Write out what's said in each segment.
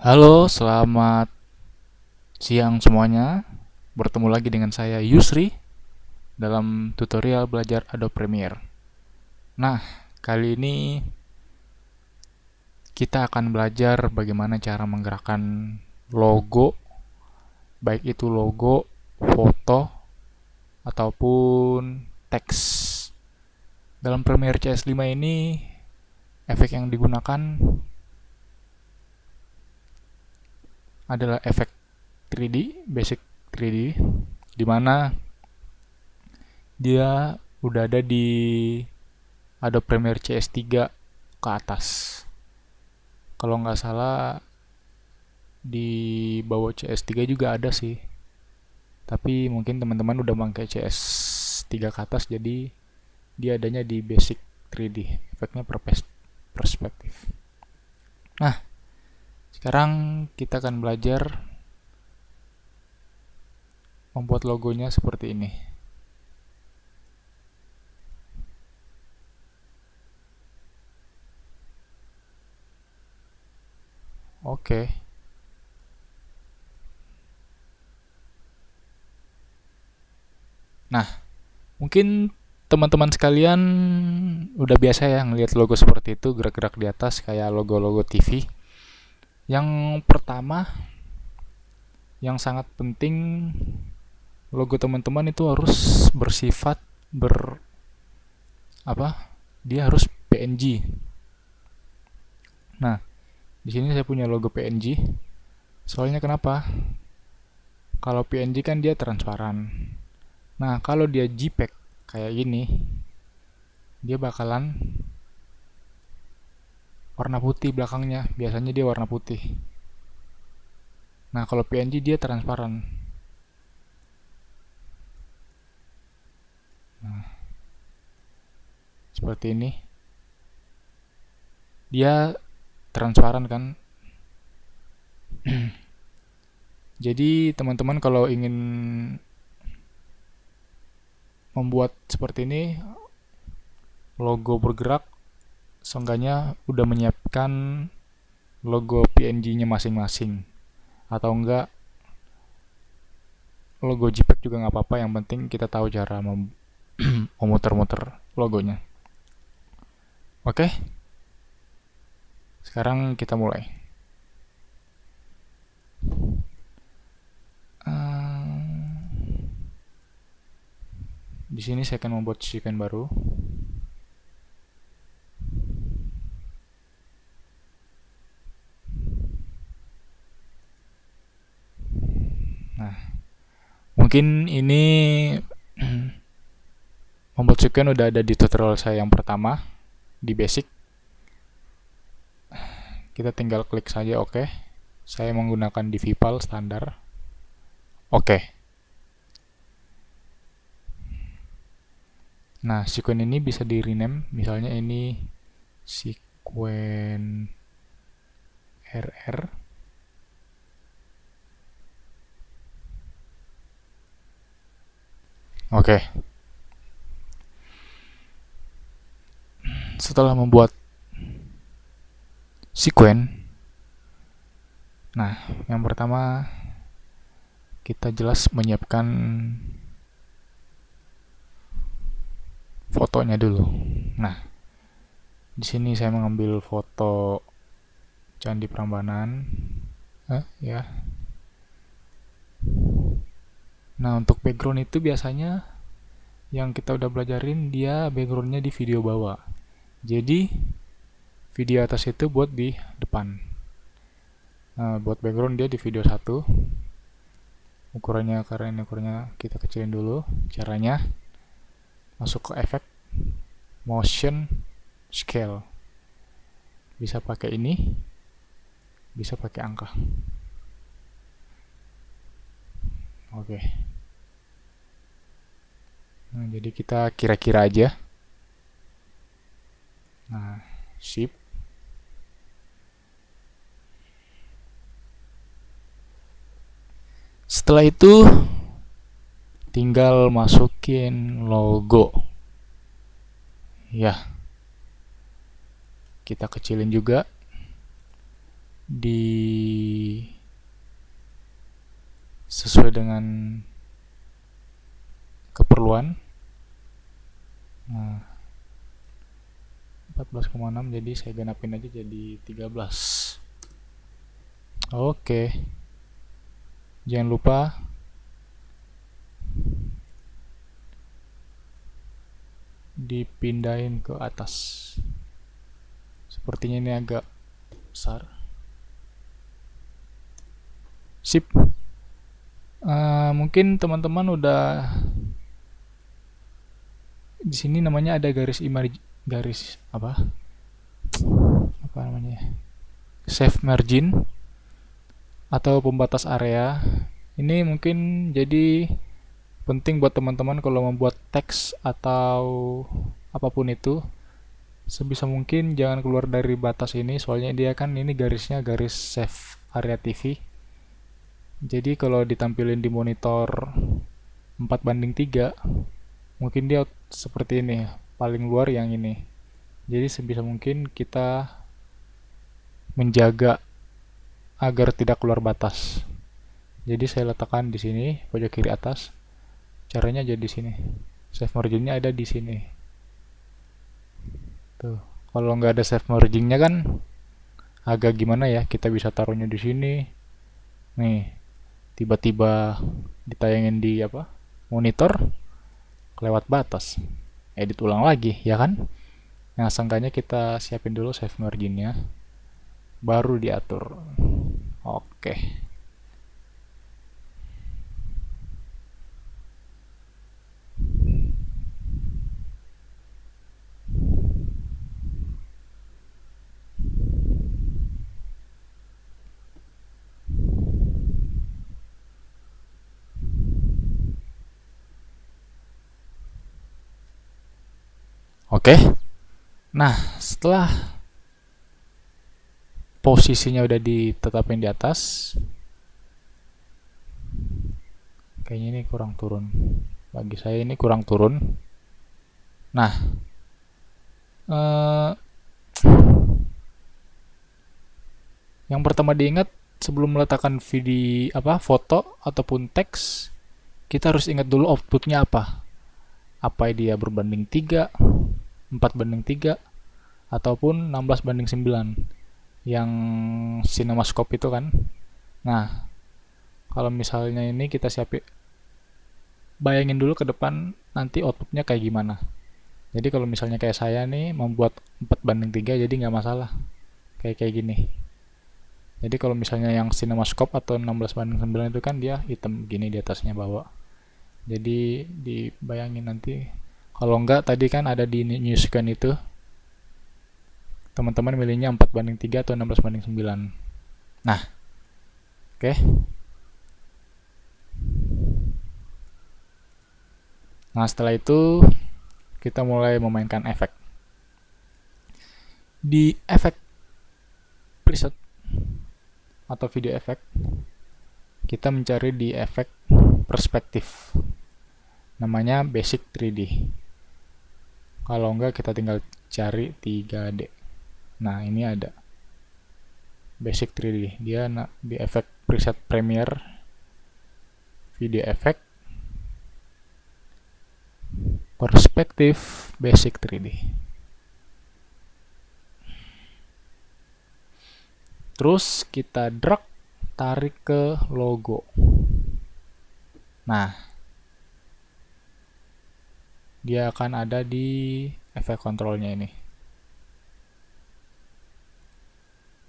Halo, selamat siang semuanya. Bertemu lagi dengan saya Yusri dalam tutorial belajar Adobe Premiere. Nah, kali ini kita akan belajar bagaimana cara menggerakkan logo, baik itu logo, foto, ataupun teks. Dalam Premiere CS5 ini, efek yang digunakan adalah efek 3D, basic 3D, di mana dia udah ada di Adobe Premiere CS3 ke atas. Kalau nggak salah di bawah CS3 juga ada sih. Tapi mungkin teman-teman udah pakai CS3 ke atas, jadi dia adanya di basic 3D, efeknya perspektif. Nah, sekarang kita akan belajar membuat logonya seperti ini. Oke. Nah, mungkin teman-teman sekalian udah biasa ya ngelihat logo seperti itu gerak-gerak di atas kayak logo-logo TV. Yang pertama, yang sangat penting, logo teman-teman itu harus bersifat apa? Dia harus PNG. Nah, di sini saya punya logo PNG. Soalnya kenapa? Kalau PNG kan dia transparan. Nah, kalau dia JPEG kayak gini, dia bakalan warna putih belakangnya. Biasanya dia warna putih. Nah, kalau PNG dia transparan. Nah, seperti ini. Dia transparan kan? Jadi teman-teman kalau ingin membuat seperti ini, logo bergerak, seenggaknya udah menyiapkan logo PNG-nya masing-masing. Atau enggak, logo JPEG juga nggak apa-apa, yang penting kita tahu cara memutar-muter logonya. Oke, sekarang kita mulai. Di sini saya akan membuat sequence baru. Nah, mungkin ini membuat sequence udah ada di tutorial saya yang pertama di basic. Kita tinggal klik saja oke. Saya menggunakan DV file standar. Oke. Nah, sequence ini bisa di rename, misalnya ini sequence RR. Oke. Setelah membuat sequence, nah, yang pertama kita jelas menyiapkan fotonya dulu. Nah, di sini saya mengambil foto Candi Prambanan. Ya. Nah, untuk background itu biasanya yang kita udah belajarin, dia backgroundnya di video bawah. Jadi, video atas itu buat di depan. Nah, buat background dia di video 1. Ukurannya, karena ini ukurannya kita kecilin dulu. Caranya, masuk ke efek, motion, scale. Bisa pakai ini, bisa pakai angka. Oke. Nah, jadi kita kira-kira aja. Nah, sip. Setelah itu tinggal masukin logo. Ya. Kita kecilin juga. sesuai dengan keperluan. Nah, 14,6 jadi saya genapin aja jadi 13. Oke. Jangan lupa dipindahin ke atas. Sepertinya ini agak besar. Sip. Mungkin teman-teman udah di sini namanya ada garis apa namanya, save margin atau pembatas area. Ini mungkin jadi penting buat teman-teman kalau membuat teks atau apapun itu, sebisa mungkin jangan keluar dari batas ini, soalnya dia kan ini garisnya garis save area TV. Jadi kalau ditampilin di monitor 4:3, mungkin dia seperti ini, paling luar yang ini. Jadi sebisa mungkin kita menjaga agar tidak keluar batas. Jadi saya letakkan di sini pojok kiri atas. Caranya jadi di sini. Save marginnya ada di sini. Tuh. Kalau nggak ada save marginnya kan agak gimana ya? Kita bisa taruhnya di sini. Nih, tiba-tiba ditayangin di monitor kelewat batas. Edit ulang lagi, ya kan? Nah, sangkanya kita siapin dulu save marginnya, baru diatur. Oke. Oke. Nah, setelah posisinya udah ditetapin di atas, kayaknya ini kurang turun. Bagi saya ini kurang turun. Nah, yang pertama diingat sebelum meletakkan video foto ataupun teks, kita harus ingat dulu outputnya apa. Apa dia berbanding 3, 4:3, ataupun 16:9 yang CinemaScope itu kan. Nah, kalau misalnya ini kita siapin, bayangin dulu ke depan nanti outputnya kayak gimana. Jadi kalau misalnya kayak saya nih membuat 4:3, jadi nggak masalah kayak gini. Jadi kalau misalnya yang CinemaScope atau 16:9 itu kan dia hitam gini di atasnya bawah. Jadi dibayangin nanti. Kalau enggak tadi kan ada di new scan itu, teman-teman milihnya 4:3 atau 16:9. Nah, oke. Nah, setelah itu kita mulai memainkan efek. Di efek preset atau video efek, kita mencari di efek perspektif. Namanya basic 3D. Kalau enggak kita tinggal cari 3D. Nah, ini ada basic 3D. Dia di efek preset Premiere, video efek, perspektif, basic 3D. Terus kita drag, tarik ke logo. Nah, dia akan ada di efek kontrolnya ini.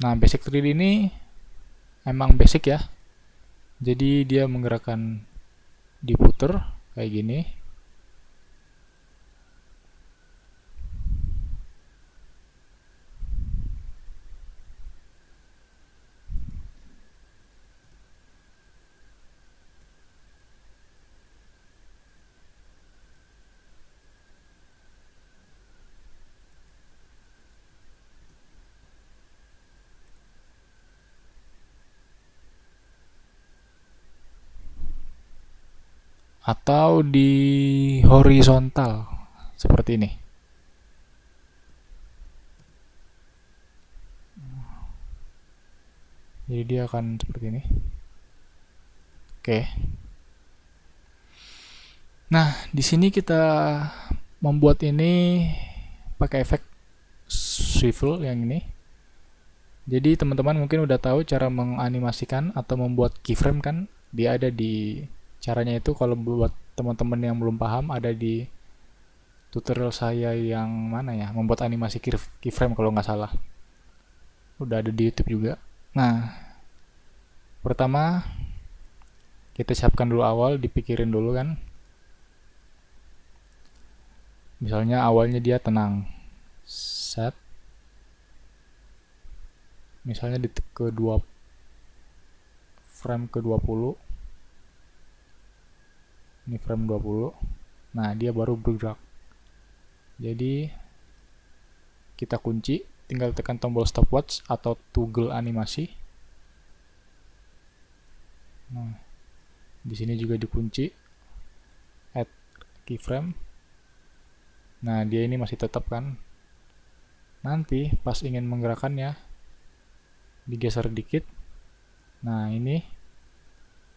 Nah, basic 3D ini emang basic ya. Jadi dia menggerakkan diputer kayak gini. Atau di horizontal seperti ini. Jadi dia akan seperti ini. Oke. Nah, di sini kita membuat ini pakai efek swivel yang ini. Jadi teman-teman mungkin udah tahu cara menganimasikan atau membuat keyframe kan? Dia ada di caranya itu. Kalau buat teman-teman yang belum paham, ada di tutorial saya yang mana ya, membuat animasi keyframe kalau nggak salah. Udah ada di YouTube juga. Nah, pertama kita siapkan dulu awal, dipikirin dulu kan. Misalnya awalnya dia tenang. Set. Misalnya di frame ke-20. Ini frame 20. Nah, dia baru bergerak. Jadi kita kunci, tinggal tekan tombol stopwatch atau toggle animasi. Nah, di sini juga dikunci add keyframe. Nah, dia ini masih tetap kan. Nanti pas ingin menggerakkannya, digeser dikit. Nah, ini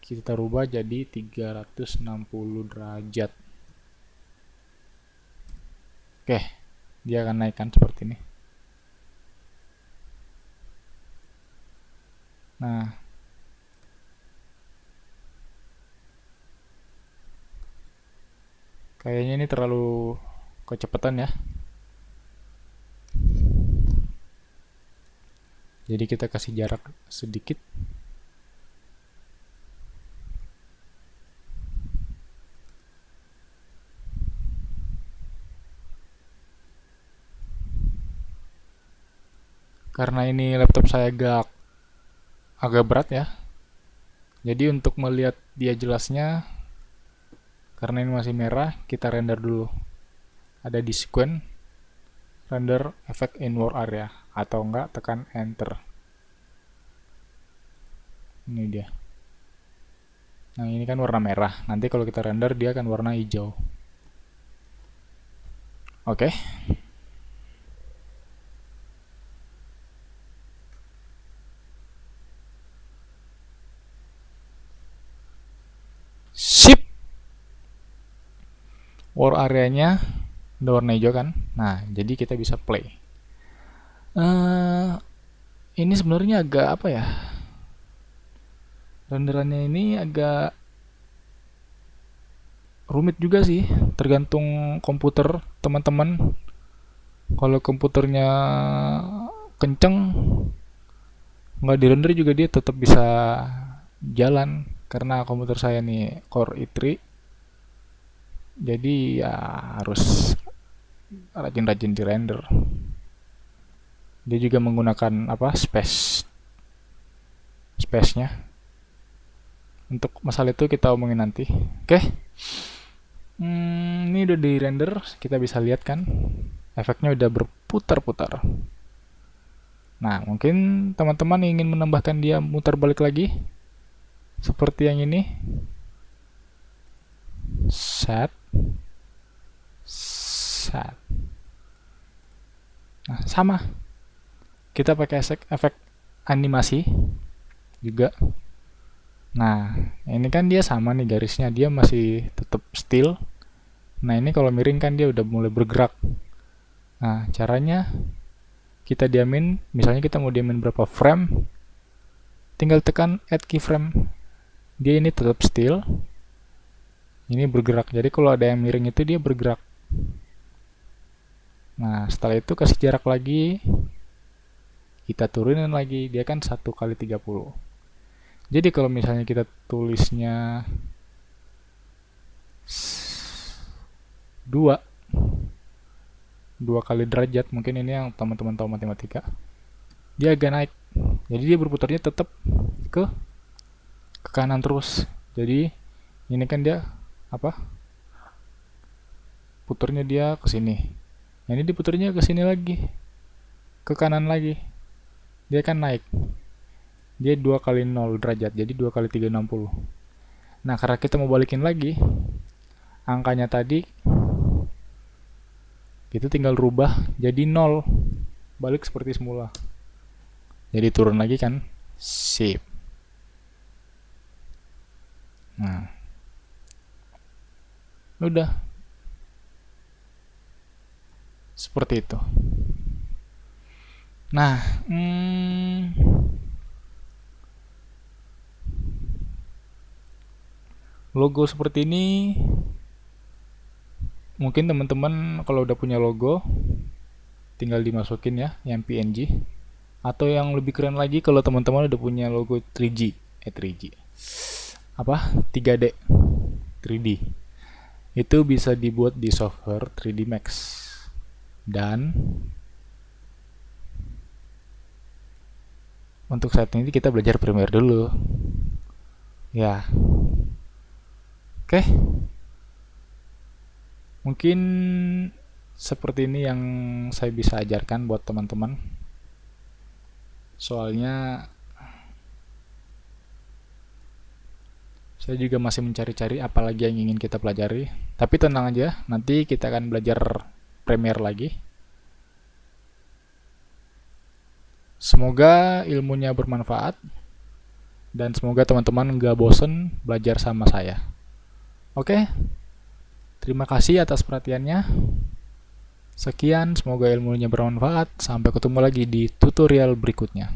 kita rubah jadi 360 derajat. Oke, dia akan naikkan seperti ini. Nah, kayaknya ini terlalu kecepatan ya. Jadi kita kasih jarak sedikit. Karena ini laptop saya agak berat ya. Jadi untuk melihat dia jelasnya, karena ini masih merah, kita render dulu. Ada di sequence, render effect in war area, atau enggak tekan enter. Ini dia. Nah, ini kan warna merah. Nanti kalau kita render dia akan warna hijau. Oke. Sip. War area-nya udah warna hijau kan. Nah, jadi kita bisa play. Ini sebenarnya agak apa ya? Renderannya ini agak rumit juga sih, tergantung komputer teman-teman. Kalau komputernya kenceng, nggak dirender juga dia tetap bisa jalan. Karena komputer saya nih Core i3, jadi ya harus rajin-rajin di render. Dia juga menggunakan apa, space-nya. Untuk masalah itu kita omongin nanti. Oke. Ini udah di render, kita bisa lihat kan efeknya udah berputar-putar. Nah, mungkin teman-teman ingin menambahkan dia mutar balik lagi seperti yang ini. Set. Nah, sama. Kita pakai efek animasi juga. Nah, ini kan dia sama nih garisnya, dia masih tetap still. Nah, ini kalau miring kan dia udah mulai bergerak. Nah, caranya kita diamin, misalnya kita mau diamin berapa frame, tinggal tekan add keyframe. Dia ini tetap still. Ini bergerak. Jadi kalau ada yang miring itu dia bergerak. Nah, setelah itu kasih jarak lagi. Kita turunin lagi, dia kan 1x30. Jadi kalau misalnya kita tulisnya 2 kali derajat, mungkin ini yang teman-teman tahu matematika, dia agak naik. Jadi dia berputarnya tetap ke kanan terus. Jadi ini kan dia apa? Putarnya dia ke sini. Ini diputarnya ke sini lagi. Ke kanan lagi. Dia kan naik. Dia 2 kali 0 derajat, jadi 2 kali 360. Nah, karena kita mau balikin lagi angkanya tadi, kita tinggal rubah jadi 0, balik seperti semula. Jadi turun lagi kan. Sip. Nah, udah seperti itu. Nah, logo seperti ini mungkin teman-teman kalau udah punya logo tinggal dimasukin ya yang PNG, atau yang lebih keren lagi kalau teman-teman udah punya logo 3G 3D 3D itu bisa dibuat di software 3D Max. Dan untuk saat ini kita belajar Premiere dulu ya. Oke, mungkin seperti ini yang saya bisa ajarkan buat teman-teman, soalnya saya juga masih mencari-cari apalagi yang ingin kita pelajari. Tapi tenang aja, nanti kita akan belajar Premiere lagi. Semoga ilmunya bermanfaat dan semoga teman-teman nggak bosen belajar sama saya. Oke, terima kasih atas perhatiannya. Sekian, semoga ilmunya bermanfaat. Sampai ketemu lagi di tutorial berikutnya.